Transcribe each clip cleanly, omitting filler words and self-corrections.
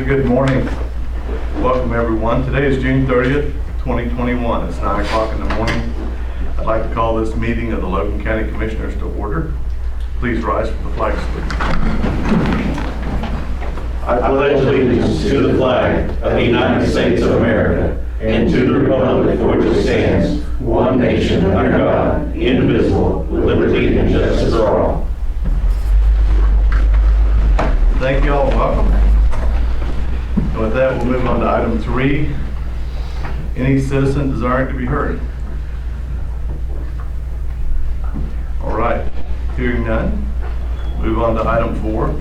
So good morning. Welcome everyone. Today is June 30th, 2021. It's 9 o'clock in the morning. I'd like to call this meeting of the Logan County Commissioners to order. Please rise for the flag salute. I pledge allegiance to the flag of the United States of America and to the republic for which it stands, one nation under God, indivisible, with liberty and justice for all. Thank you all. Welcome. And with that, we'll move on to item 3. Any citizen desiring to be heard? All right. Hearing none, move on to item 4.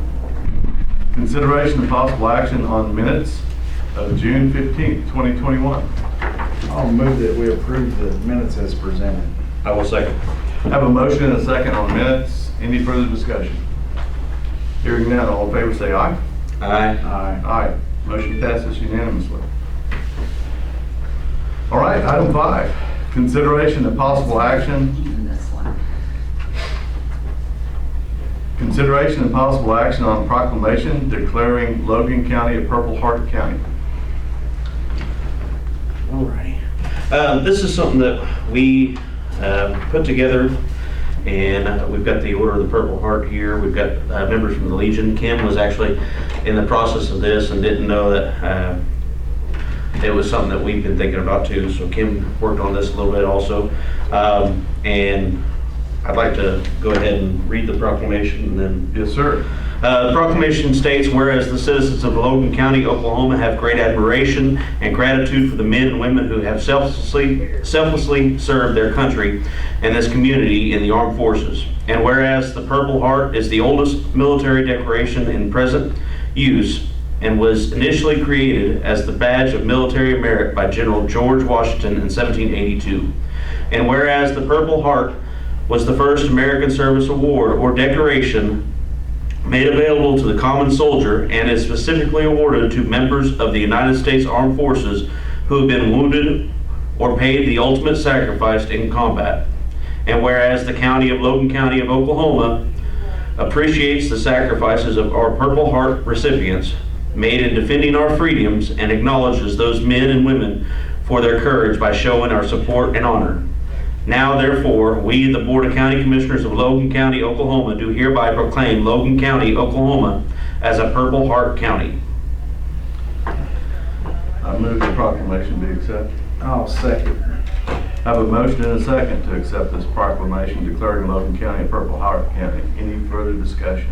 Consideration of possible action on minutes of June 15th, 2021. I'll move that we approve the minutes as presented. I will second. I have a motion and a second on minutes. Any further discussion? Hearing none, all in favor say aye. Aye. Aye. Aye. Motion passes unanimously. All right, item 5. Consideration of possible action. Consideration and possible action on proclamation declaring Logan County a Purple Heart County. Alrighty. This is something that we put together, and we've got the Order of the Purple Heart here. We've got members from the Legion. Kim was actually in the process of this and didn't know that it was something that we've been thinking about too. So Kim worked on this a little bit also. And I'd like to go ahead and read the proclamation and then. Yes, sir. The proclamation states, whereas the citizens of Logan County, Oklahoma have great admiration and gratitude for the men and women who have selflessly served their country and this community in the armed forces. And whereas the Purple Heart is the oldest military decoration in present use and was initially created as the badge of military merit by General George Washington in 1782. And whereas the Purple Heart was the first American Service Award or decoration made available to the common soldier and is specifically awarded to members of the United States Armed Forces who have been wounded or paid the ultimate sacrifice in combat. And whereas the County of Logan County of Oklahoma appreciates the sacrifices of our Purple Heart recipients made in defending our freedoms and acknowledges those men and women for their courage by showing our support and honor. Now, therefore, we, the Board of County Commissioners of Logan County, Oklahoma, do hereby proclaim Logan County, Oklahoma as a Purple Heart County. I move the proclamation be accepted. I'll second. I have a motion and a second to accept this proclamation declaring Logan County a Purple Heart County. Any further discussion?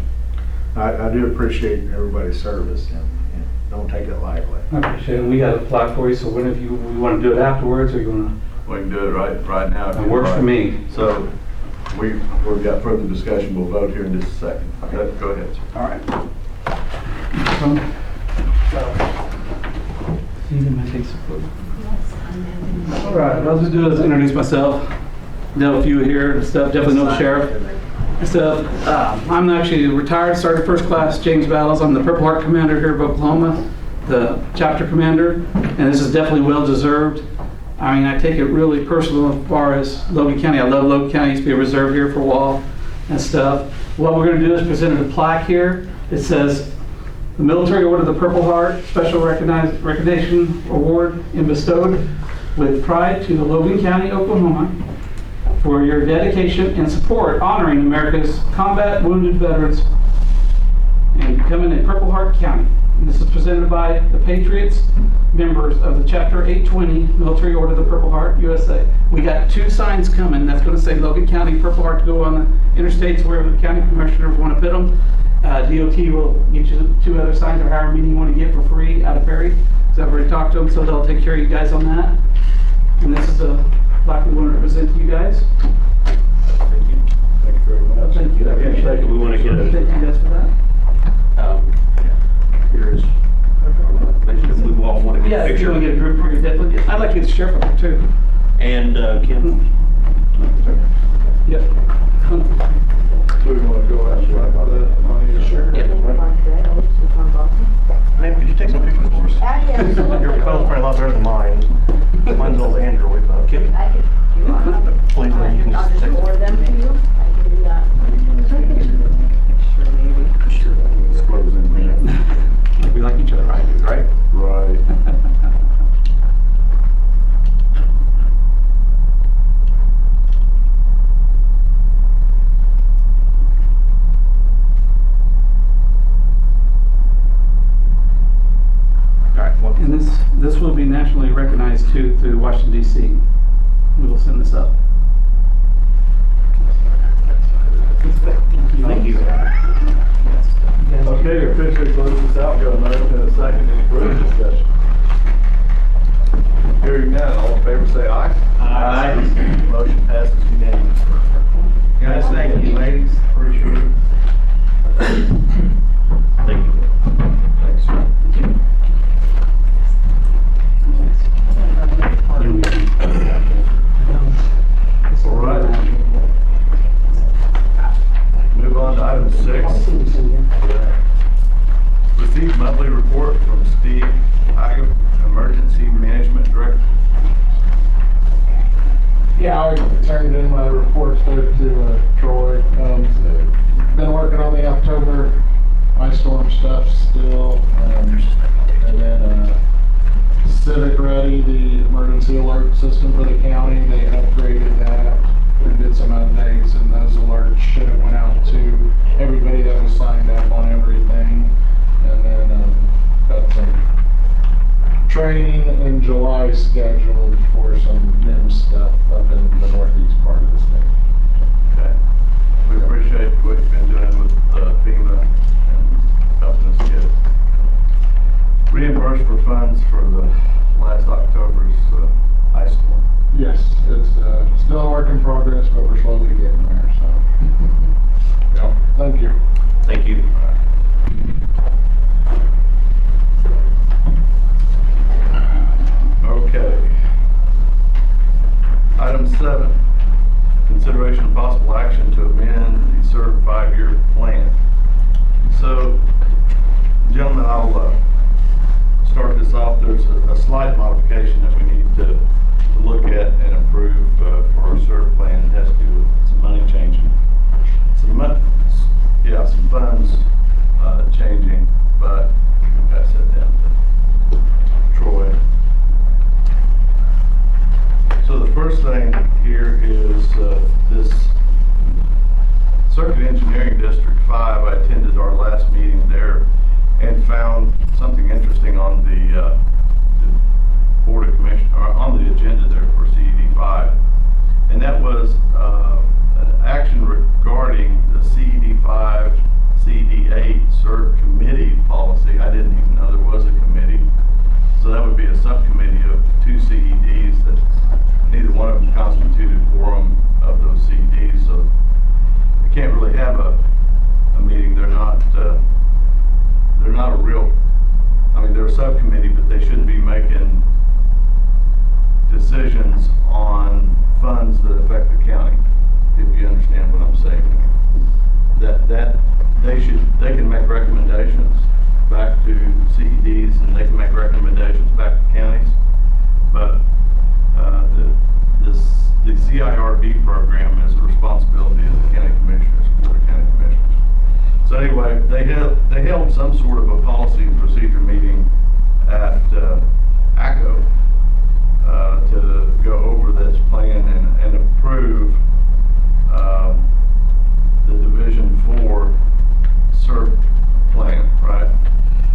I do appreciate everybody's service and don't take it lightly. I appreciate it. We got a plaque for you, so whenever we want to do it afterwards, or you want to. We can do it right now. It works for me. So we've got further discussion. We'll vote here in just a second. Okay. Go ahead, sir. All right. All right, what I'll just do is introduce myself. Know a few here and stuff. Definitely know the sheriff and stuff. I'm actually retired Sergeant First Class James Battles. I'm the Purple Heart Commander here of Oklahoma, the chapter commander, and this is definitely well deserved. I mean, I take it really personal as far as Logan County. I love Logan County. Used to be a reserve here for a while and stuff. What we're going to do is present a plaque here. It says, the Military Order of the Purple Heart Special Recognition Award and bestowed with pride to the Logan County, Oklahoma for your dedication and support honoring America's combat wounded veterans and becoming a Purple Heart County. And this is presented by the Patriots, members of the Chapter 820 Military Order of the Purple Heart, USA. We got 2 signs coming that's going to say Logan County Purple Heart to go on the interstates wherever the county commissioners want to put them. DOT will get you 2 other signs or however many you want to get for free out of Perry. Because I've already talked to them, so they'll take care of you guys on that. And this is the plaque we want to present to you guys. Thank you. Thank you very much. Thank you. I appreciate it. We want to get a. Thank you guys for that. Here is. We all want to get Yeah, a if you picture. want to get a group here, definitely. I'd like to get the sheriff up there too. And Kim. Yep. So we want to go out and the shirt. Ma'am, could you take some pictures for us? Your phone's probably a lot better than mine. Mine's old Android, but Kim. I could, if you want. please, you can I'll just just take forward them to you. I can do that. Sure, maybe. Sure. Disclose in there. We like each other, right? This will be nationally recognized too through Washington DC. We will send this up. Thank you. Okay, to officially close this out, got a motion and a second, any further discussion? Hearing none, all in favor say aye. Aye. Motion passes unanimously. Guys, thank you, ladies. Appreciate it. Thank you. Thanks, sir. All right. Move on to item 6. Receive monthly report from Steve Haggett, Emergency Management Director. Yeah, I turned in my reports there to Troy. Been working on the October ice storm stuff still. And then Civic Ready, the emergency alert system for the county, they upgraded that and did some updates, and those alerts should have went out to everybody that was signed up on everything. And then got some training in July scheduled for some NIM stuff up in the northeast part of the state. Okay. We appreciate what you've been doing with FEMA and helping us get reimbursed for funds for the last October's ice storm. Yes, it's still a work in progress, but we're slowly getting there, so. Yeah, thank you. Thank you. Okay. Item 7, consideration of possible action to amend the CERB 5-year plan. So, gentlemen, I'll start this off. There's a slight modification that we need to look at and improve for our CERB plan. It has to do with some money changing. Some funds changing, but I'll pass that down to Troy. So the first thing here is this Circuit Engineering District 5. I attended our last meeting there and found something interesting on the Board of Commissioners, on the agenda there for CED 5. And that was an action regarding the CED 5, CED 8 CERB committee policy. I didn't even know there was a committee. So that would be a subcommittee of 2 CEDs that neither one of them constituted quorum of those CEDs, so they can't really have a meeting. They're not a real, I mean, they're a subcommittee, but they shouldn't be making decisions on funds that affect the county, if you understand what I'm saying. That they can make recommendations back to CEDs, and they can make recommendations back to counties, but the CIRB program is the responsibility of the county commissioners, Board of County Commissioners. So anyway, they held some sort of a policy and procedure meeting at ACO to go over this plan and approve the Division 4 CERB plan, right?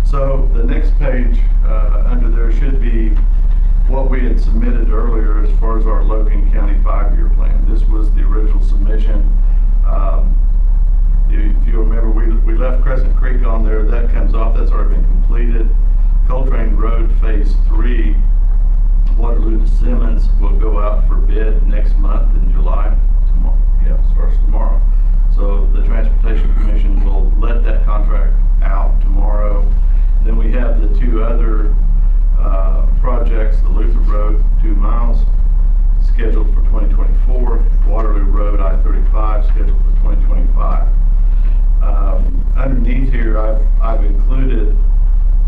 So the next page under there should be what we had submitted earlier as far as our Logan County 5-year plan. This was the original submission. If you remember, we left Crescent Creek on there. That comes off. That's already been completed. Coltrane Road Phase 3, Waterloo to Simmons, will go out for bid next month in July. Tomorrow, yeah, starts tomorrow. So the Transportation Commission will let that contract out tomorrow. Then we have the 2 other projects, the Luther Road, 2 miles, scheduled for 2024. Waterloo Road, I-35, scheduled for 2025. Underneath here, I've included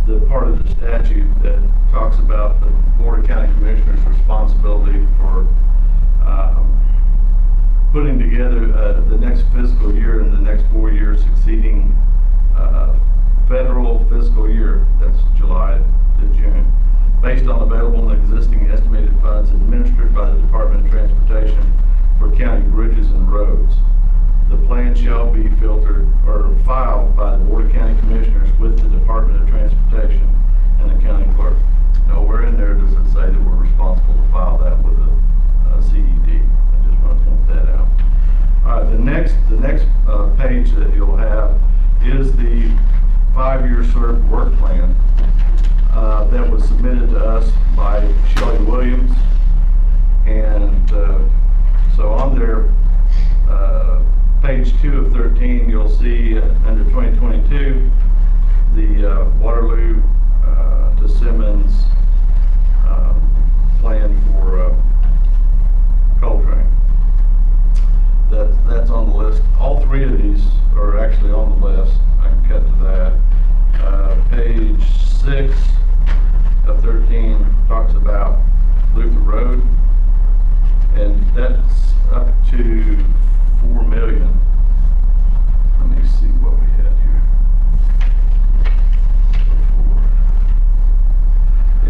the part of the statute that talks about the Board of County Commissioners' responsibility for putting together the next fiscal year and the next 4 years succeeding federal fiscal year, that's July to June, based on available and existing estimated funds administered by the Department of Transportation for county bridges and roads. The plan shall be filtered or filed by the Board of County Commissioners with the Department of Transportation and the county clerk. Nowhere in work plan that was submitted to us by Shelley Williams. And so on there, page 2 of 13, you'll see under 2022, the Waterloo to Simmons plan for Coltrane. That's on the list. All three of these are actually on the list. I can cut to that. Page 6 of 13 talks about Luther Road, and that's up to 4 million. Let me see what we had here.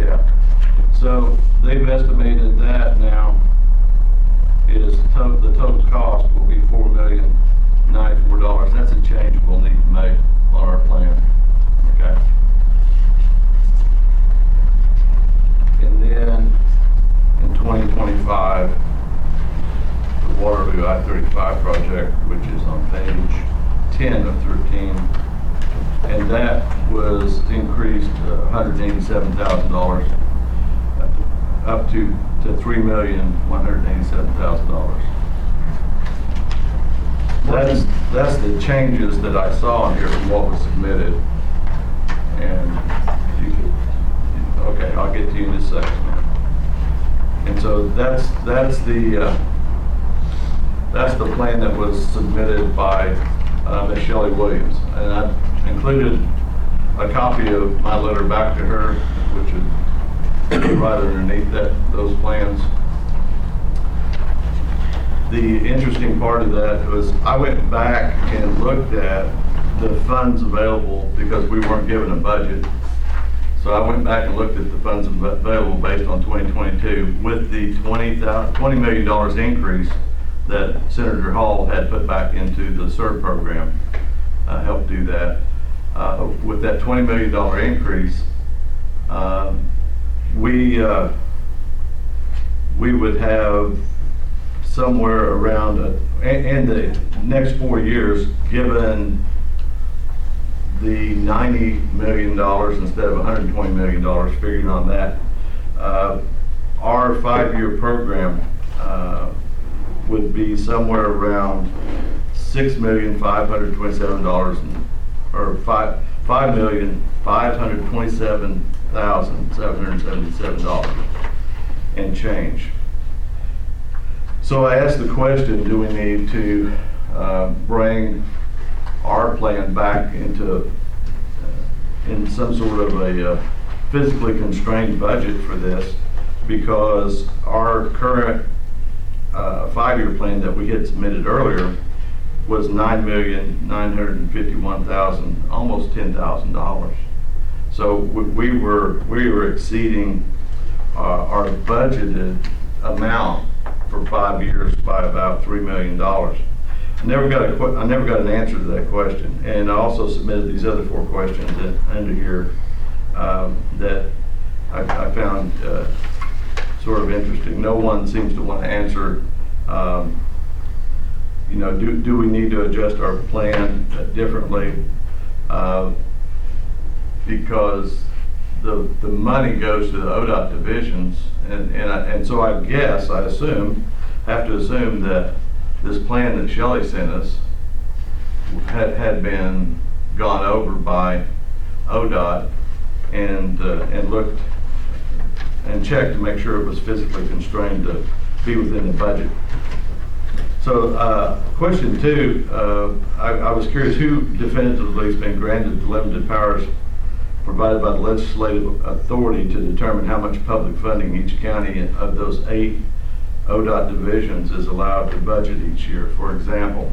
Yeah. So they've estimated that now is the total cost will be $4,094. That's a change we'll need to make on our plan. Okay. And then in 2025, the Waterloo I-35 project, which is on page 10 of 13, and that was increased $187,000 up to $3,187,000. That's the changes that I saw in here from what was submitted. And okay, I'll get to you in just a second. And so that's the plan that was submitted by Ms. Shelley Williams. And I included a copy of my letter back to her, which is right underneath those plans. The interesting part of that was I went back and looked at the funds available because we weren't given a budget. So I went back and looked at the funds available based on 2022 with the $20 million increase that Senator Hall had put back into the SERB program, helped do that. With that $20 million increase, we would have somewhere around, in the next 4 years, given the $90 million instead of $120 million, figuring on that, our 5-year program would be somewhere around $6,527,000 or $5,527,777 and change. So I asked the question, do we need to bring our plan back into in some sort of a physically constrained budget for this, because our current 5-year plan that we had submitted earlier was $9,951,000, almost $10,000. So we were exceeding our budgeted amount for 5 years by about $3 million. I never got an answer to that question, and I also submitted these other 4 questions under here that I found sort of interesting. No one seems to want to answer. You know, do we need to adjust our plan differently? Because the money goes to the ODOT divisions, and so I have to assume that this plan that Shelley sent us had been gone over by ODOT and looked and checked to make sure it was physically constrained to be within the budget. So question 2, I was curious who definitively has been granted the limited powers provided by the legislative authority to determine how much public funding each county of those 8 ODOT divisions is allowed to budget each year. For example,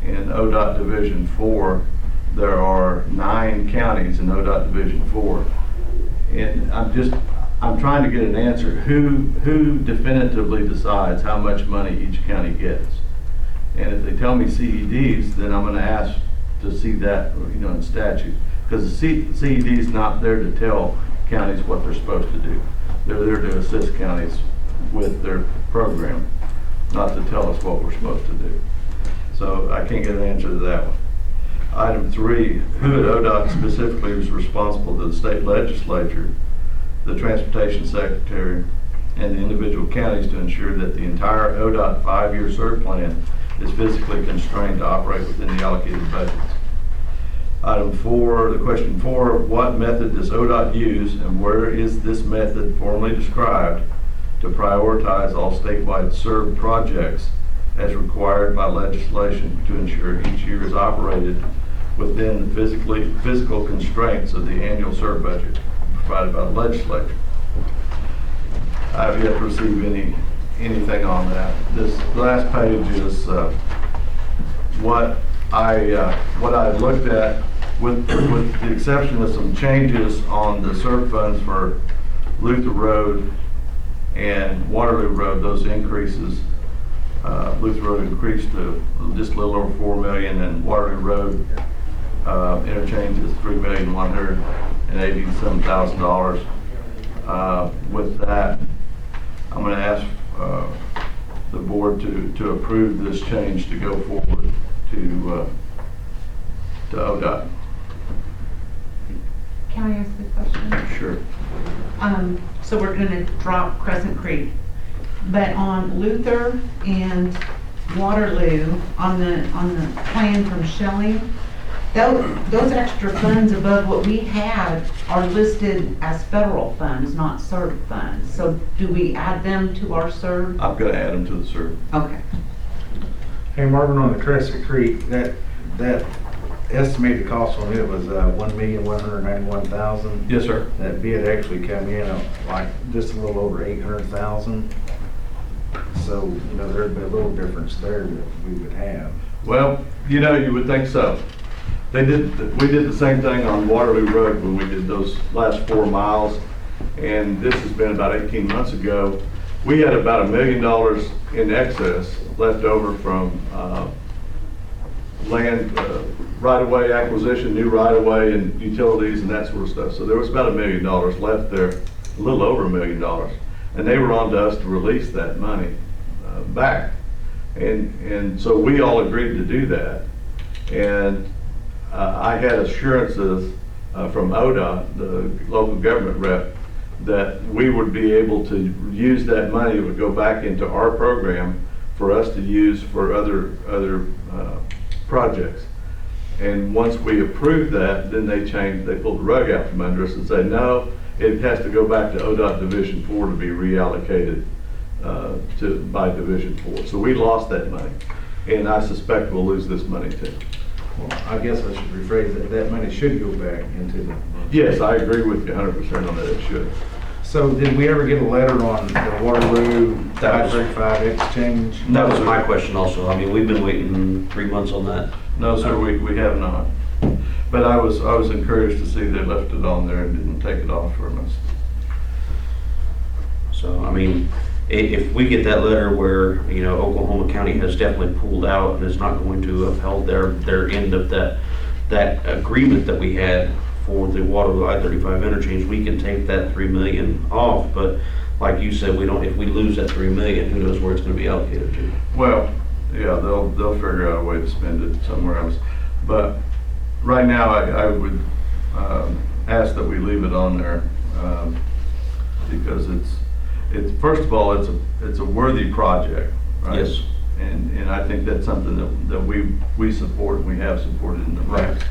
in ODOT Division 4, there are 9 counties in ODOT Division 4. And I'm trying to get an answer. Who definitively decides how much money each county gets? And if they tell me CEDs, then I'm going to ask to see that, in statute. Because the CED is not there to tell counties what they're supposed to do. They're there to assist counties with their program, not to tell us what we're supposed to do. So I can't get an answer to that one. Item 3, who at ODOT specifically is responsible to the state legislature, the transportation secretary, and the individual counties to ensure that the entire ODOT 5-year SERB plan is physically constrained to operate within the allocated budgets. Item 4, the question 4, what method does ODOT use and where is this method formally described to prioritize all statewide SERB projects as required by legislation to ensure each year is operated within the physical constraints of the annual SERB budget provided by the legislature? I have yet to receive anything on that. This last page is what I looked at with the exception of some changes on the SERB funds for Luther Road and Waterloo Road. Those increases, Luther Road increased to just a little over $4 million, and Waterloo Road interchange is $3,187,000. With that, I'm going to ask the board to approve this change to go forward to ODOT. Can I ask a question? Sure. So we're gonna drop Crescent Creek, but on Luther and Waterloo, on the plan from Shelley, those extra funds above what we had are listed as federal funds, not SERB funds. So do we add them to our SERB? I'm going to add them to the SERB. Okay. Hey, Marvin, on the Crescent Creek, that estimated cost on it was $1,191,000. Yes, sir. That bid actually come in at like just a little over 800,000. So, you know, there'd be a little difference there that we would have. Well, you know, you would think so. We did the same thing on Waterloo Road when we did those last 4 miles, and this has been about 18 months ago. We had about $1 million in excess left over from land right-of-way acquisition, new right-of-way and utilities and that sort of stuff. So there was about $1 million left there, a little over $1 million. And they were on to us to release that money back. And so we all agreed to do that. And I had assurances from ODOT, the local government rep, that we would be able to use that money. It would go back into our program for us to use for other projects. And once we approved that, then they pulled the rug out from under us and said, no, it has to go back to ODOT Division 4 to be reallocated by Division 4. So we lost that money, and I suspect we'll lose this money too. Well, I guess I should rephrase that. That money should go back into the. Yes, I agree with you 100% on that, it should. So did we ever get a letter on the Waterloo That was- 535 exchange? That was my question also. I mean, we've been waiting 3 months on that. No, sir, we have not. But I was encouraged to see they left it on there and didn't take it off from us. So, I mean, if we get that letter where, you know, Oklahoma County has definitely pulled out and is not going to upheld their end of that agreement that we had for the Waterloo I-35 interchange, we can take that $3 million off. But like you said, if we lose that $3 million, who knows where it's going to be allocated to? Well, yeah, they'll figure out a way to spend it somewhere else. But right now, I would ask that we leave it on there because it's first of all, it's a worthy project, right? Yes. And I think that's something that we support and we have supported in the past.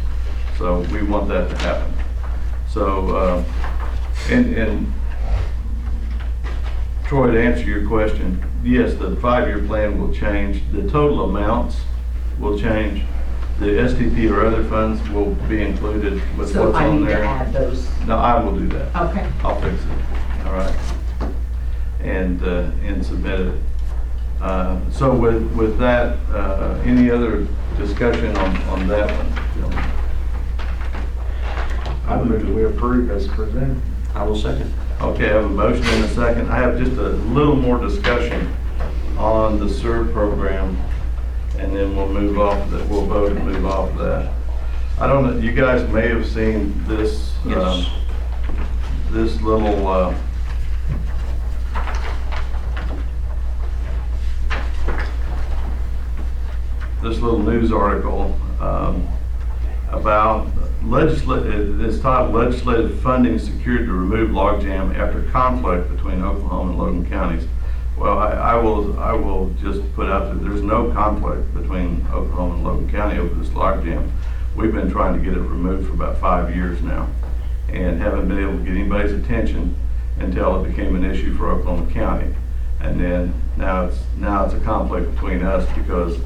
So we want that to happen. So, and Troy, to answer your question, yes, the 5-year plan will change. The total amounts will change. The STP or other funds will be included with So what's I on need to there. add those. No, I will do that. Okay. I'll fix it. All right. And submit it. So with that, any other discussion on that one? I move that we approve as presented. I will second. Okay, I have a motion and a second. I have just a little more discussion on the SERB program, and then we'll move off that. We'll vote and move off of that. I don't know, you guys may have seen this, Yes. this little, news article. about it's titled Legislative Funding Secured to Remove Logjam After Conflict Between Oklahoma and Logan Counties. Well, I will just put out that there's no conflict between Oklahoma and Logan County over this logjam. We've been trying to get it removed for about 5 years now and haven't been able to get anybody's attention until it became an issue for Oklahoma County. And then now it's a conflict between us because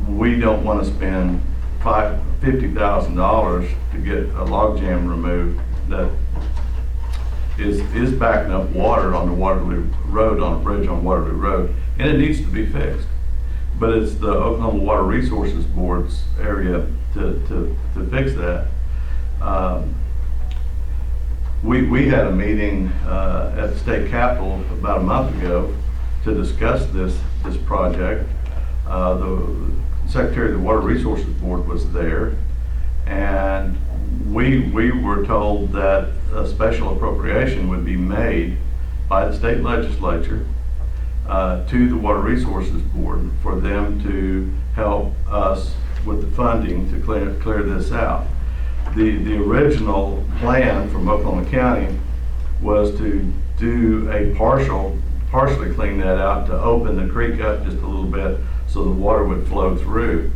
we don't want to spend $50,000 to get a logjam removed that is backing up water on the Waterloo Road, on a bridge on Waterloo Road, and it needs to be fixed. But it's the Oklahoma Water Resources Board's area to fix that. We had a meeting at the state capitol about a month ago to discuss this project. The Secretary of the Water Resources Board was there, and we were told that a special appropriation would be made by the state legislature to the Water Resources Board for them to help us with the funding to clear this out. The original plan from Oklahoma County was to do a partially clean that out, to open the creek up just a little bit so the water would flow through.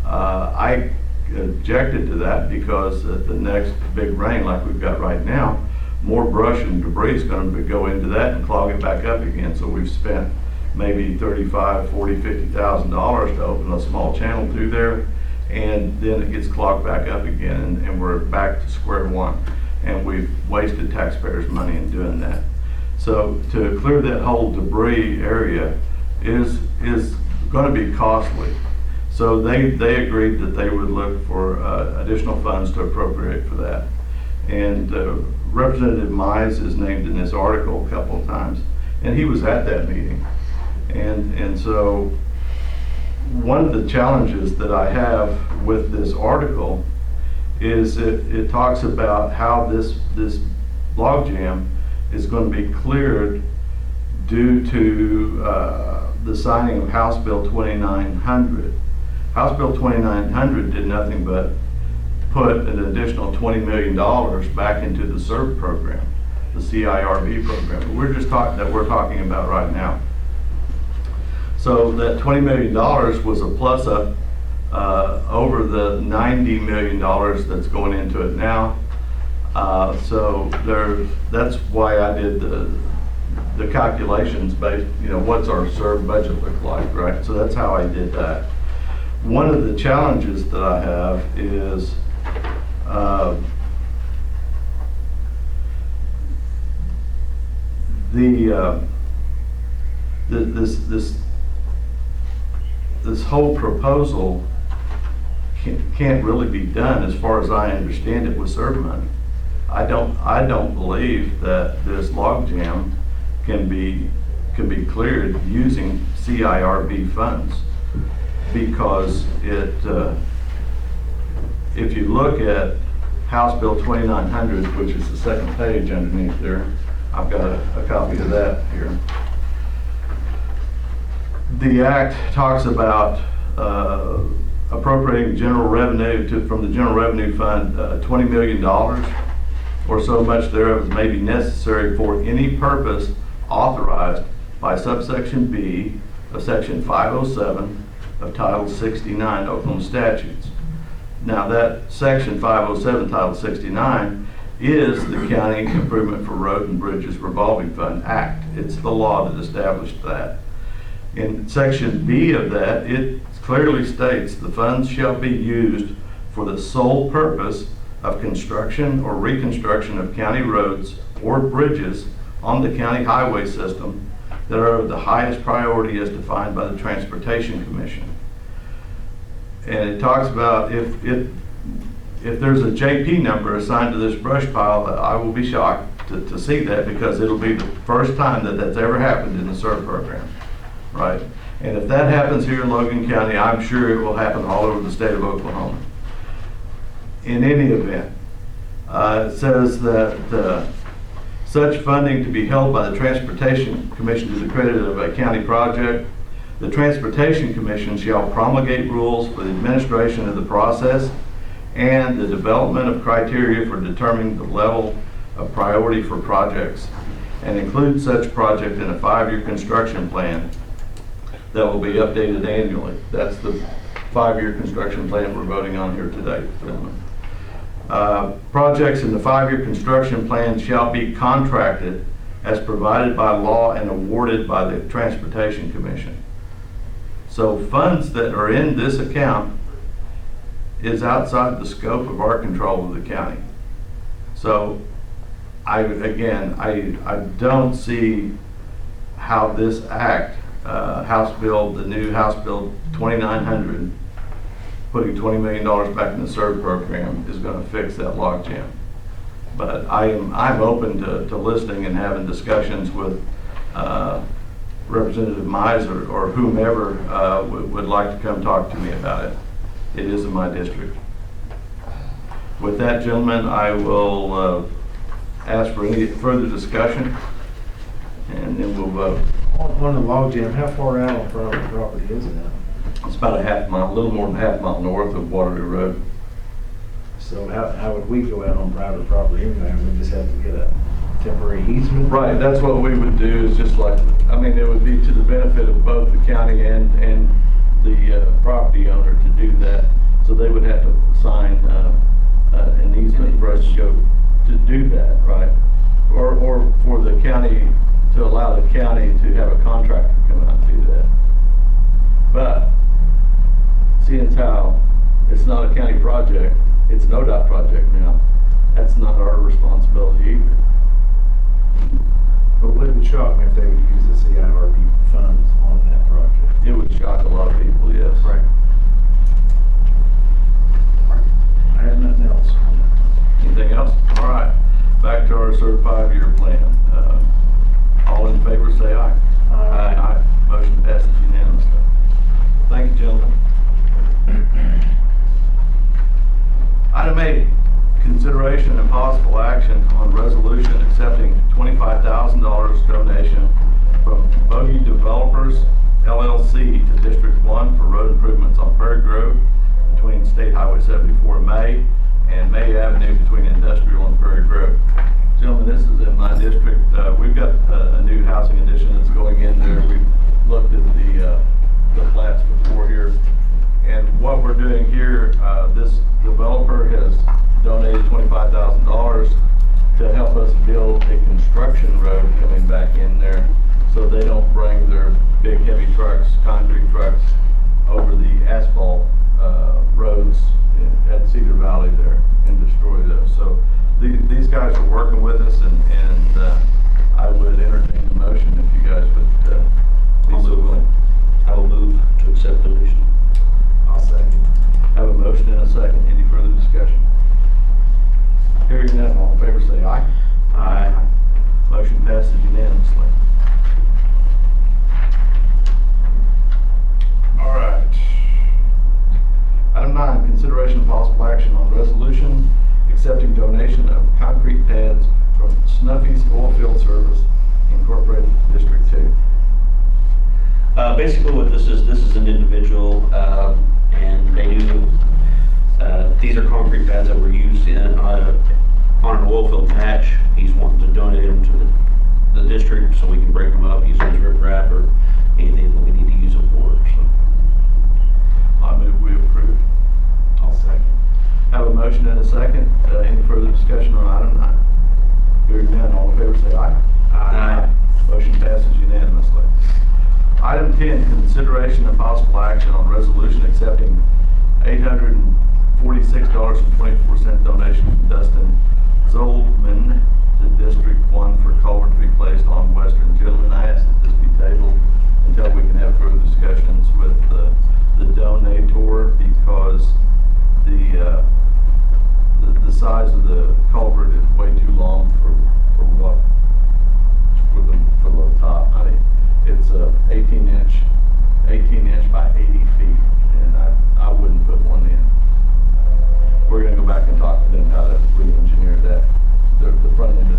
I objected to that because at the next big rain like we've got right now, more brush and debris is going to go into that and clog it back up again. So we've spent maybe $35,000, $40,000, $50,000 to open a small channel through there, and then it gets clogged back up again, and we're back to square one. And we've wasted taxpayers' money in doing that. So to clear that whole debris area is going to be costly. So they agreed that they would look for additional funds to appropriate for that. And Representative Mize is named in this article a couple of times, and he was at that meeting. And so one of the challenges that I have with this article is it talks about how this logjam is going to be cleared due to the signing of House Bill 2900. House Bill 2900 did nothing but put an additional $20 million back into the SERB program, the CIRB program. We're talking about right now. So that $20 million was a plus up over the $90 million that's going into it now. So that's why I did the calculations based, what's our SERB budget look like, right? So that's how I did that. One of the challenges that I have is this whole proposal can't really be done, as far as I understand it, with SERB money. I don't believe that this logjam can be cleared using CIRB funds, because if you look at House Bill 2900, which is the second page underneath there, I've got a copy of that here. The act talks about appropriating general revenue from the General Revenue Fund, $20 million or so much thereof may be necessary for any purpose authorized by subsection B of section 507 of Title 69 Oklahoma statutes. Now that section 507 Title 69 is the County Improvement for Road and Bridges Revolving Fund Act. It's the law that established that. In section B of that, it clearly states the funds shall be used for the sole purpose of construction or reconstruction of county roads or bridges on the county highway system that are of the highest priority as defined by the Transportation Commission. And it talks about if there's a JP number assigned to this brush pile, I will be shocked to see that, because it'll be the first time that that's ever happened in the SERB program, right? And if that happens here in Logan County, I'm sure it will happen all over the state of Oklahoma. In any event, it says that such funding to be held by the Transportation Commission to the credit of a county project, the Transportation Commission shall promulgate rules for the administration of the process and the development of criteria for determining the level of priority for projects, and include such project in a 5-year construction plan that will be updated annually. That's the 5-year construction plan we're voting on here today, gentlemen. Projects in the 5-year construction plan shall be contracted as provided by law and awarded by the Transportation Commission. So funds that are in this account is outside the scope of our control of the county. So I don't see how this act, the new House Bill 2900, putting $20 million back in the SERB program is going to fix that logjam. But I'm open to listening and having discussions with Representative Miser or whomever would like to come talk to me about it. It is in my district. With that, gentlemen, I will ask for any further discussion, and then we'll vote. On the logjam, how far out on private property is it now? It's about a half mile, a little more than a half mile north of Waterloo Road. So how would we go out on private property anyway? We just have to get a temporary easement? Right, that's what we would do, is just like, I mean, it would be to the benefit of both the county and the property owner to do that. So they would have to sign an easement for us to go to do that, right? Or for the county, to allow the county to have a contractor come out and do that. But seeing as how it's not a county project, it's an ODOT project now, that's not our responsibility either. But would it shock me if they would use the CIRP funds on that project? It would shock a lot of people, yes. Right. I have nothing else. Anything else? All right, back to our certified 5-year plan. All in favor, say aye. Aye. Aye. Motion passes unanimously. Thank you, gentlemen. Item 8, consideration and possible action on resolution accepting $25,000 donation from Bogey Developers LLC to District 1 for road improvements on Prairie Grove between State Highway 74 and May Avenue between Industrial and Prairie Grove. Gentlemen, this is in my district. We've got a new housing addition that's going in there. We've looked at the plats before here. And what we're doing here, this developer has donated $25,000 to help us build a construction road coming back in there so they don't bring their big heavy trucks, concrete trucks, over the asphalt roads at Cedar Valley there and destroy those. So these guys are working with us, and I would entertain the motion if you guys would be so willing. I will move to accept donation. I'll second. Have a motion and a second. Any further discussion? Hearing none, all in favor say aye. Aye. Motion passes unanimously. All right. Item 9, consideration of possible action on resolution accepting donation of concrete pads from Snuffy's Oilfield Service Incorporated, District 2. Basically what this is an individual, and they do, these are concrete pads that were used on an oil field patch. He's wanting to donate them to the district so we can break them up, use them as riprap or anything that we need to use them for. So. I move we approve. I'll second. Have a motion and a second. Any further discussion on item 9? Hearing none, all in favor say aye. Aye. Motion passes unanimously. Item 10, consideration and possible action on resolution accepting $846.24 donation from Dustin Zoldman to District 1 for culvert to be placed on Western. Gentlemen, I ask that this be tabled until we can have further discussions with the donator, because the size of the culvert is way too long for the top. I mean, it's 18 inch by 80 feet, and I wouldn't put one in. We're gonna go back and talk to them how to re-engineer that, the front end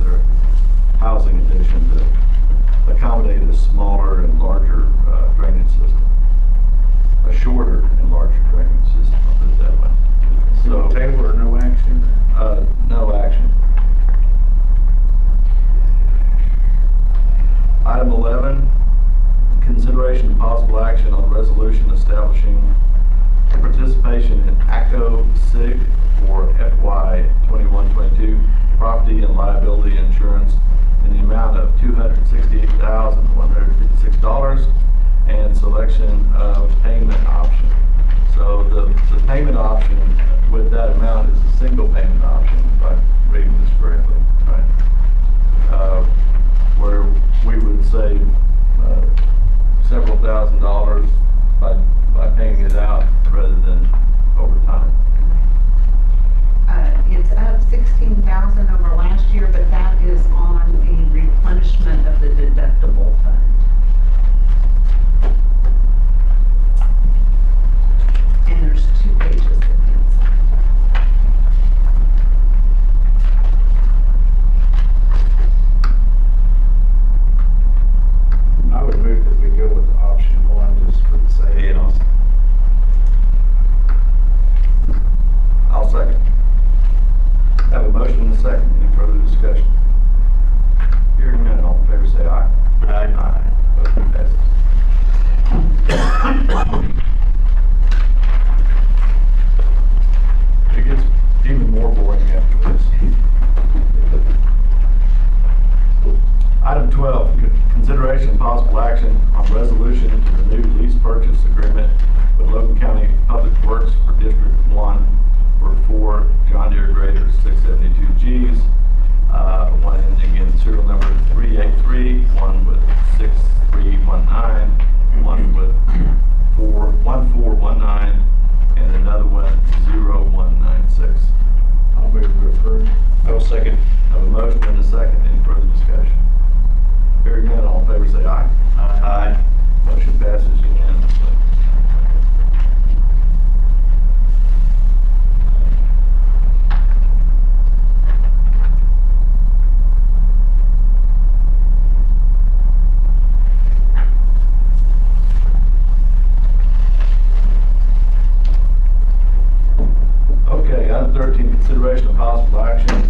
consideration of possible action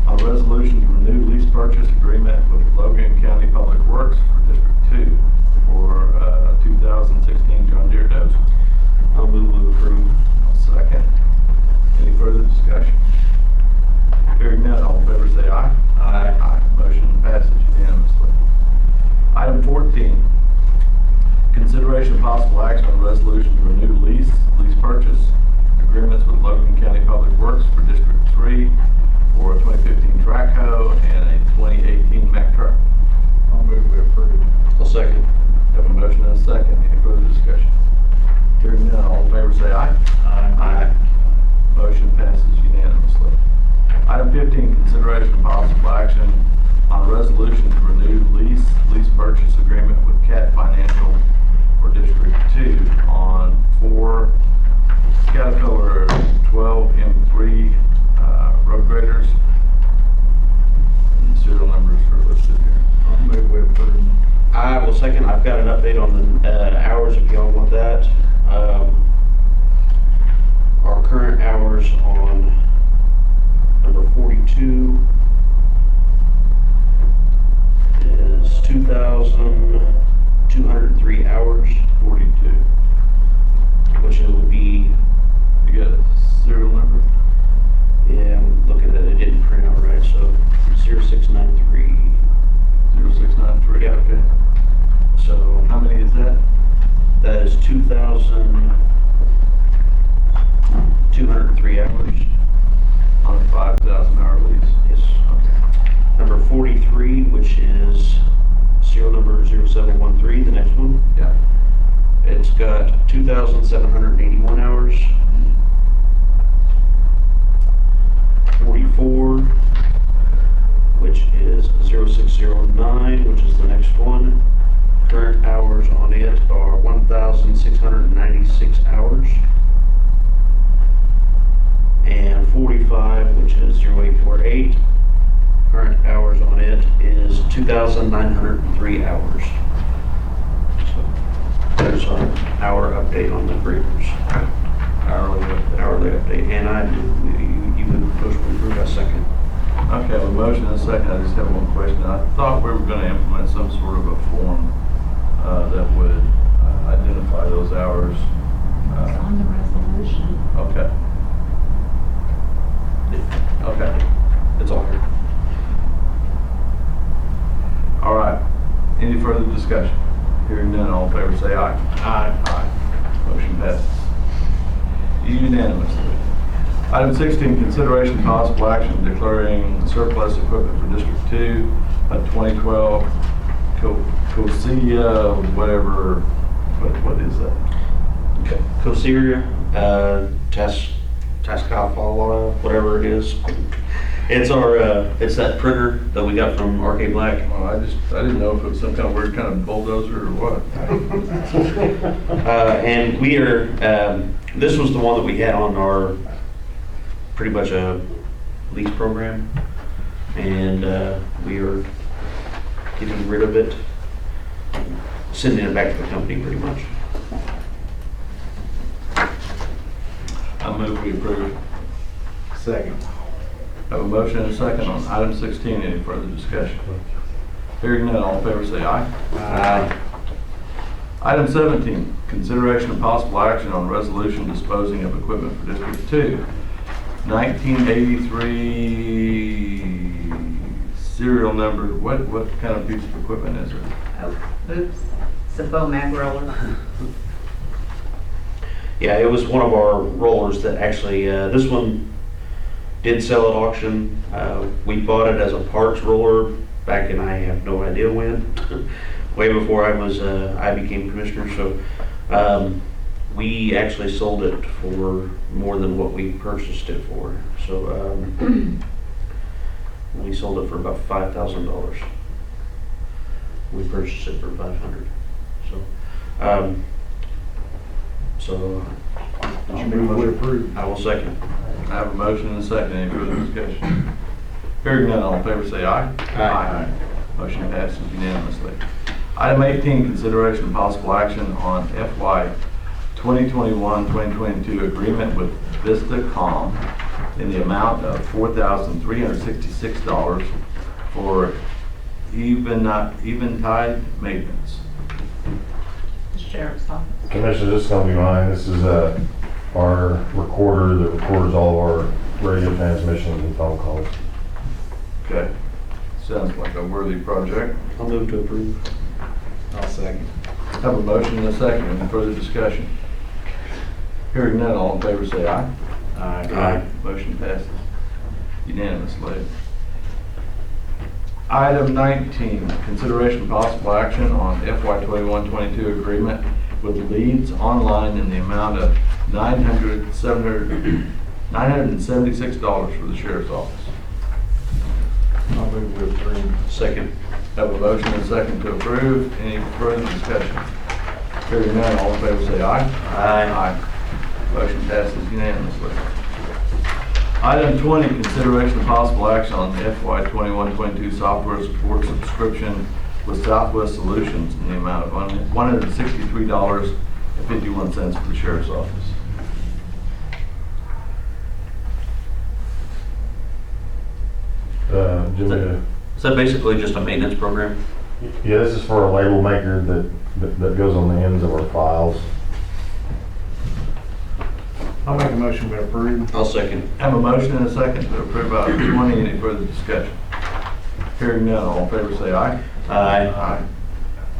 on resolution to renew lease purchase agreement with Logan County Public Works for District 2 for 2016 John Deere dozer. I'll move to approve. Second. Any further discussion? Hearing none, all in favor say aye. Aye. Aye. Motion passes unanimously. Item 14, consideration of possible action on resolution to renew lease purchase agreements with Logan County Public Works for District 3 for a 2015 track hoe and a 2018 Mack truck. I'll move we approve. I'll second. Have a motion and a second. Any further discussion? Hearing none, all in favor say aye. Aye. Motion passes unanimously. Item 15, consideration of possible action on a resolution to renew lease purchase agreement with CAT Financial for District 2 on 4 Caterpillar 12M3 road graders. And serial numbers are listed here. I'll move we approve. I will second. I've got an update on the hours if y'all want that. Our current hours on number 42 is 2,203 hours, 42. which it would be, You got a serial number? yeah, I'm looking at it, it didn't print out right, so 0693. 0693, Yeah. okay. So How many is that? that is 2,203 hours. On a 5,000 hour lease? Yes. Number 43, which is serial number 0713, the next one. Yeah. It's got 2,781 hours. 44, which is 0609, which is the next one. Current hours on it are 1,696 hours. And 45, which is 0848. Current hours on it is 2,903 hours. So there's our hour update on the graders. Hourly. Hourly update. And I do, you can motion to approve, I second. Okay, a motion and a second. I just have one question. I thought we were going to implement some sort of a form that would identify those hours. It's on the resolution. Okay. Okay. It's all here. All right. Any further discussion? Hearing none, all in favor say aye. Aye. Aye. Motion passes unanimously. Item 16, consideration of possible action declaring surplus equipment for District 2, a 2012 Cosia, whatever, what is that? Coseria, Tascafala, whatever it is. It's our, it's that printer that we got from RK Black. Well, I didn't know if it was some kind of weird kind of bulldozer or what. And we are, this was the one that we had on our, pretty much a lease program. And we are getting rid of it, sending it back to the company pretty much. I move we approve. Second. Have a motion and a second on item 16. Any further discussion? Hearing none, all in favor say aye. Aye. Item 17, consideration of possible action on resolution disposing of equipment for District 2. 1983 serial number, what kind of piece of equipment is it? Oh, oops, it's a foam mag roller. Yeah, it was one of our rollers that actually, this one did sell at auction. We bought it as a parts roller back in, I have no idea when, way before I became commissioner. So we actually sold it for more than what we purchased it for. So we sold it for about $5,000. We purchased it for $500. So I'll move we approve. I will second. I have a motion and a second. Any further discussion? Hearing none, all in favor say aye. Aye. Motion passes unanimously. Item 18, consideration of possible action on FY 2021-2022 agreement with Vistacom in the amount of $4,366 for eventide maintenance. The sheriff's office. Commissioner, this is gonna be mine. This is our recorder that records all of our radio transmissions and phone calls. Okay, sounds like a worthy project. I'll move to approve. I'll second. Have a motion and a second. Any further discussion? Hearing none, all in favor say aye. Aye. Motion passes unanimously. Item 19, consideration of possible action on FY 21-22 agreement with Leads Online in the amount of $976 for the sheriff's office. I'll move to approve. Second. Have a motion and a second to approve. Any further discussion? Hearing none, all in favor say aye. Aye. Motion passes unanimously. Item 20, consideration of possible action on the FY 21-22 software support subscription with Southwest Solutions in the amount of $163.51 for the sheriff's office. Jimmy, Is that basically just a maintenance program? yeah, this is for a label maker that goes on the ends of our files. I'll make a motion to approve. I'll second. Have a motion and a second to approve item 20. Any further discussion? Hearing none, all in favor say aye. Aye.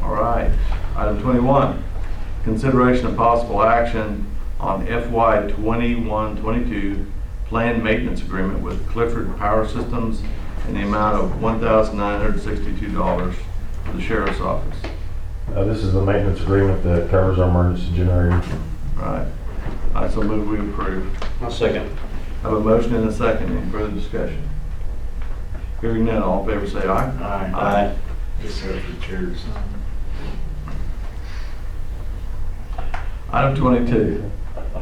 All right. Item 21, consideration of possible action on FY 21-22 planned maintenance agreement with Clifford Power Systems in the amount of $1,962 for the sheriff's office. This is the maintenance agreement that covers our emergency generator. All right. I so move we approve. I'll second. Have a motion and a second. Any further discussion? Hearing none, all in favor say aye. Aye. Just for the chairs. Item 22,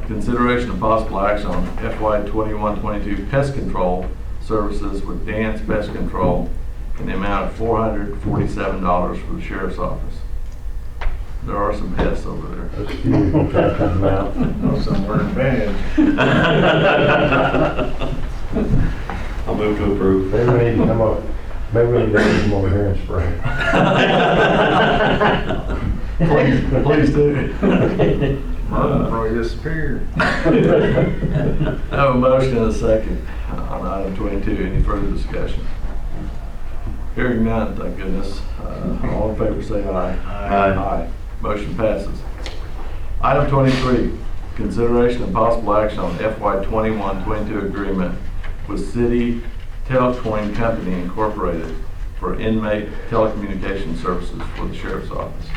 consideration of possible action on FY 21-22 pest control services with Dan's Pest Control in the amount of $447 for the sheriff's office. There are some pests over there. There's a few, we'll try to cut them out. Oh, somewhere in bed. I'll move to approve. Maybe we need to come up, maybe we need to come over here and spray. Please do. Mine probably disappeared. I have a motion and a second on item 22. Any further discussion? Hearing none, thank goodness. All in favor say aye. Aye. Motion passes. Item 23, consideration and possible action on FY 21-22 agreement with City Telecoin Company Incorporated for inmate telecommunication services for the sheriff's office.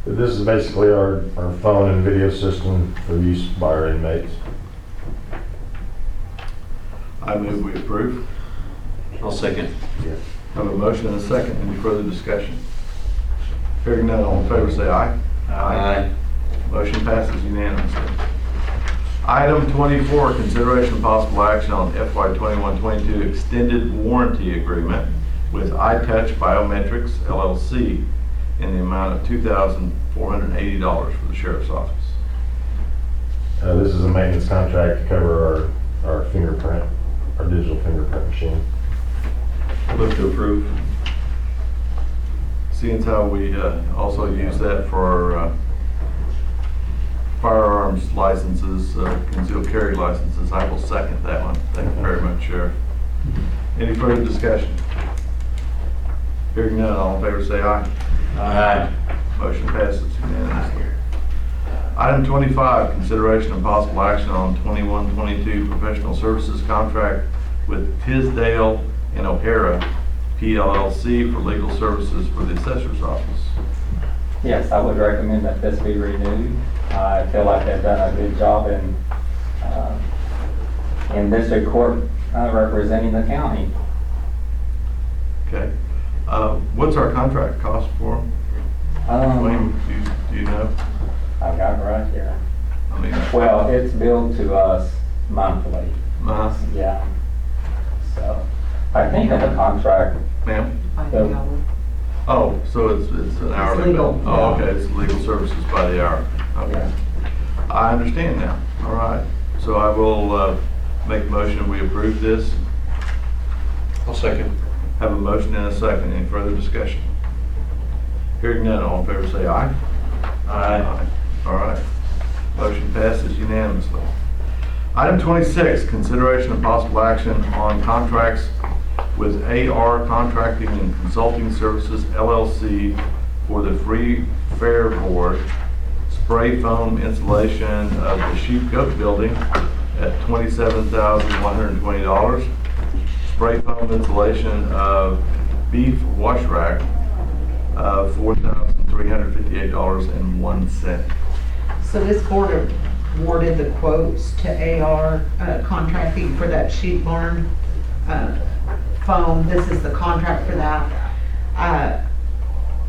This is basically our phone and video system for use by our inmates. I move we approve. I'll second. Have a motion and a second. Any further discussion? Hearing none, all in favor say aye. Aye. Motion passes unanimously. Item 24, consideration of possible action on FY 21-22 extended warranty agreement with iTouch Biometrics LLC in the amount of $2,480 for the sheriff's office. This is a maintenance contract to cover our fingerprint, our digital fingerprint machine. Move to approve. Seeing as how we also use that for our firearms licenses, concealed carry licenses, I will second that one. Thank you very much, Sheriff. Any further discussion? Hearing none, all in favor say aye. Aye. Motion passes unanimously. Item 25, consideration of possible action on 21-22 professional services contract with Tisdale and O'Hara PLLC for legal services for the assessor's office. Yes, I would recommend that this be renewed. I feel like they've done a good job in district court representing the county. Okay. What's our contract cost for them? Wayne, do you know? I've got it right here. I mean, Well, it's billed to us monthly, yeah. So, I think in the contract, ma'am? the- Oh, so it's an hourly legal, bill? Oh, yeah. okay, it's legal services by the hour. Okay. yeah. I understand now. All right. So I will Make a motion, we approve this. I'll second. Have a motion and a second. Any further discussion? Hearing none, all in favor say aye. Aye. All right. Motion passes unanimously. Item 26, consideration of possible action on contracts with AR Contracting and Consulting Services LLC for the Free Fair Board spray foam installation of the Sheep Goat Building at $27,120. Spray foam installation of beef wash rack of $4,358.01. So this board awarded the quotes to AR Contracting for that sheep barn foam. This is the contract for that.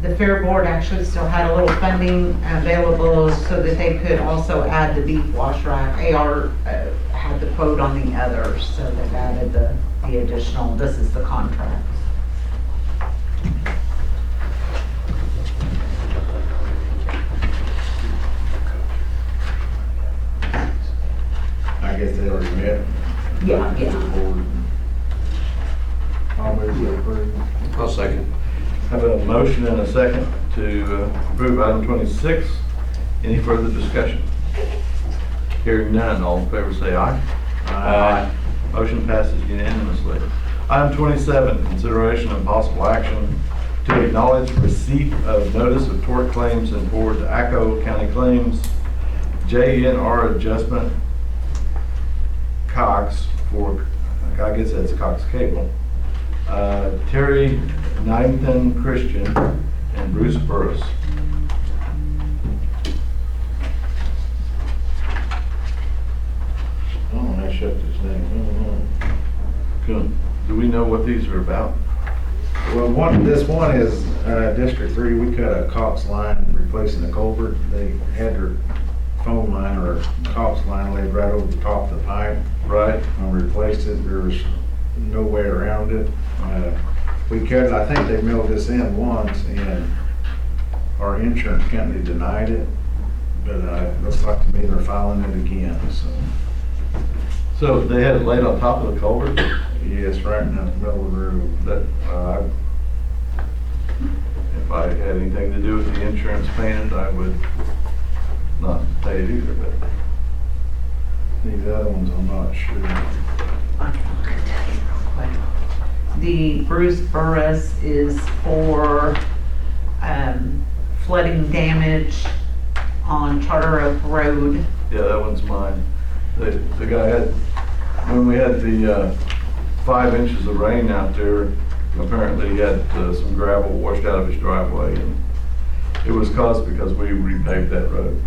The Fair Board actually still had a little funding available so that they could also add the beef wash rack. AR had the quote on the others, so they've added the additional. This is the contract. I guess they already met. Yeah. I'll move to approve. I'll second. Have a motion and a second to approve item 26. Any further discussion? Hearing none, all in favor say aye. Aye. Motion passes unanimously. Item 27, consideration and possible action to acknowledge receipt of notice of tort claims and forward to ACO County Claims, JNR adjustment, Cox for, I guess that's Cox Cable, Terry Knighton Christian, and Bruce Burris. Oh, I shut this thing. Do we know what these are about? Well, this one is District 3. We cut a Cox line replacing the culvert. They had their phone line or Cox line laid right over the top of the pipe. Right. And replaced it. There was no way around it. We cut it. I think they milled this in once, and our insurance company denied it. But it looks like to me they're filing it again. So they had it laid on top of the culvert? Yes, right in the middle of the road. That, if I had anything to do with the insurance payment, I would not pay it either, but. These other ones, I'm not sure. The Bruce Burris is for flooding damage on Charter Oak Road. Yeah, that one's mine. The guy had, when we had the 5 inches of rain out there, apparently he had some gravel washed out of his driveway, and it was caused because we repaved that road.